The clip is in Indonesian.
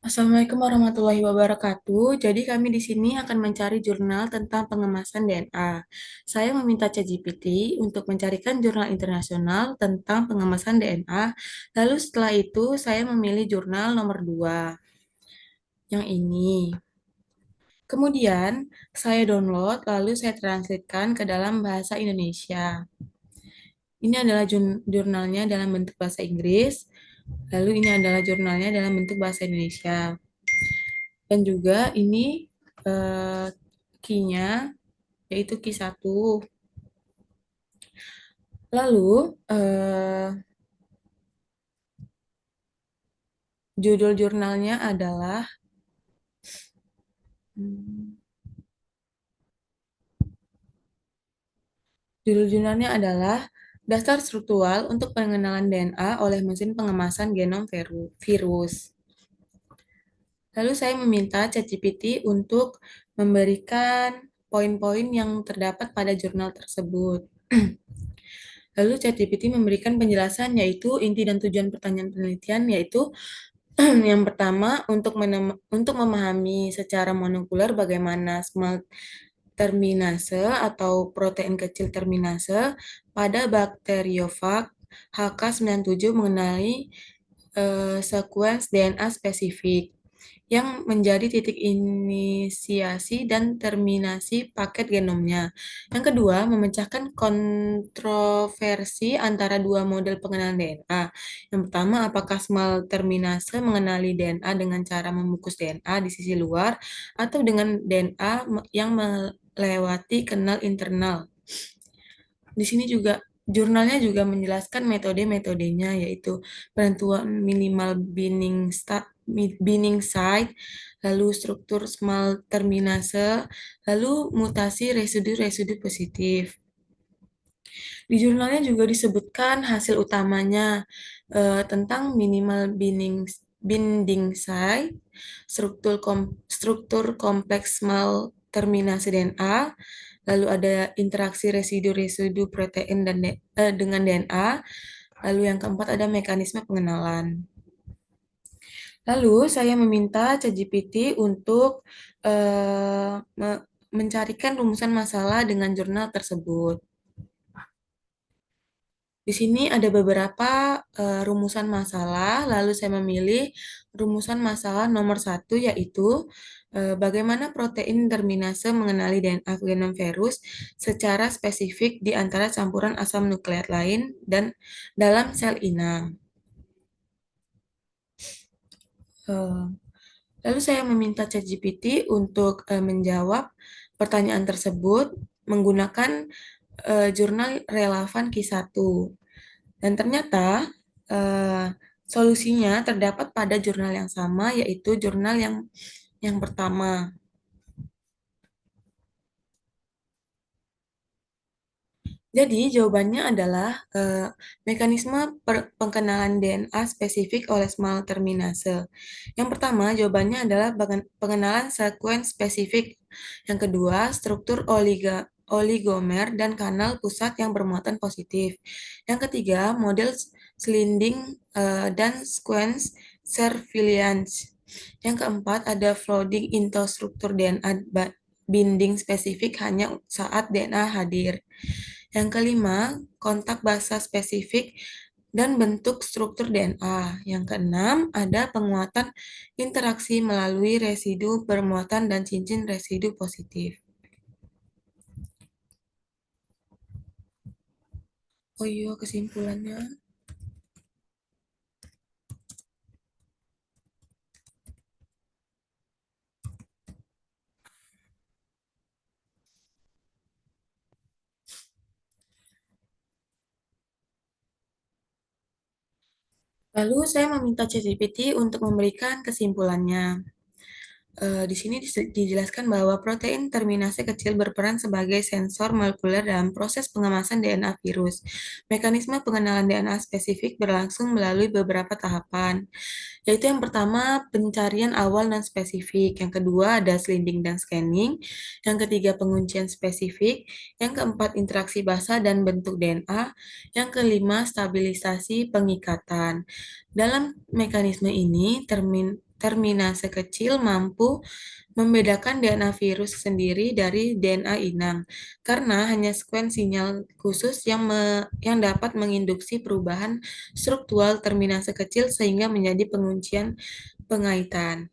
Assalamualaikum warahmatullahi wabarakatuh. Jadi kami di sini akan mencari jurnal tentang pengemasan DNA. Saya meminta ChatGPT untuk mencarikan jurnal internasional tentang pengemasan DNA. Lalu setelah itu saya memilih jurnal nomor 2, yang ini. Kemudian saya download, lalu saya translatekan ke dalam bahasa Indonesia. Ini adalah jurnalnya dalam bentuk bahasa Inggris. Lalu ini adalah jurnalnya dalam bentuk bahasa Indonesia. Dan juga ini eh, key-nya yaitu key 1. Lalu judul jurnalnya adalah hmm, judul jurnalnya adalah Dasar Struktural untuk Pengenalan DNA oleh Mesin Pengemasan Genom Virus. Lalu saya meminta ChatGPT untuk memberikan poin-poin yang terdapat pada jurnal tersebut. Lalu ChatGPT memberikan penjelasan yaitu inti dan tujuan pertanyaan penelitian yaitu yang pertama untuk memahami secara molekuler bagaimana small terminase atau protein kecil terminase pada bakteriofag HK97 mengenai sequence DNA spesifik yang menjadi titik inisiasi dan terminasi paket genomnya. Yang kedua, memecahkan kontroversi antara dua model pengenalan DNA. Yang pertama, apakah small terminase mengenali DNA dengan cara membungkus DNA di sisi luar atau dengan DNA yang melewati kanal internal. Di sini juga jurnalnya juga menjelaskan metode-metodenya yaitu penentuan minimal binding site, lalu struktur small terminase, lalu mutasi residu-residu positif. Di jurnalnya juga disebutkan hasil utamanya tentang minimal binding site, struktur kompleks small terminasi DNA, lalu ada interaksi residu-residu protein dengan DNA, lalu yang keempat ada mekanisme pengenalan. Lalu saya meminta ChatGPT untuk mencarikan rumusan masalah dengan jurnal tersebut. Di sini ada beberapa rumusan masalah, lalu saya memilih rumusan masalah nomor 1 yaitu bagaimana protein terminase mengenali DNA genom virus secara spesifik di antara campuran asam nukleat lain dan dalam sel inang. Eh, Lalu saya meminta ChatGPT untuk menjawab pertanyaan tersebut menggunakan jurnal relevan Q1. Dan ternyata eh, solusinya terdapat pada jurnal yang sama, yaitu jurnal yang pertama. Jadi jawabannya adalah mekanisme pengenalan DNA spesifik oleh small terminase. Yang pertama jawabannya adalah pengenalan sequence spesifik. Yang kedua struktur oligomer dan kanal pusat yang bermuatan positif. Yang ketiga model sliding dan sequence surveillance. Yang keempat ada flooding into struktur DNA binding spesifik hanya saat DNA hadir. Yang kelima, kontak basa spesifik dan bentuk struktur DNA. Yang keenam, ada penguatan interaksi melalui residu bermuatan dan cincin residu positif. Oh iya, kesimpulannya. Lalu saya meminta ChatGPT untuk memberikan kesimpulannya. Di sini dijelaskan bahwa protein terminase kecil berperan sebagai sensor molekuler dalam proses pengemasan DNA virus. Mekanisme pengenalan DNA spesifik berlangsung melalui beberapa tahapan, yaitu yang pertama pencarian awal non spesifik, yang kedua ada sliding dan scanning, yang ketiga penguncian spesifik, yang keempat interaksi basa dan bentuk DNA, yang kelima stabilisasi pengikatan. Dalam mekanisme ini, terminase kecil mampu membedakan DNA virus sendiri dari DNA inang, karena hanya sekuen sinyal khusus yang dapat menginduksi perubahan struktural terminase kecil sehingga menjadi penguncian pengaitan.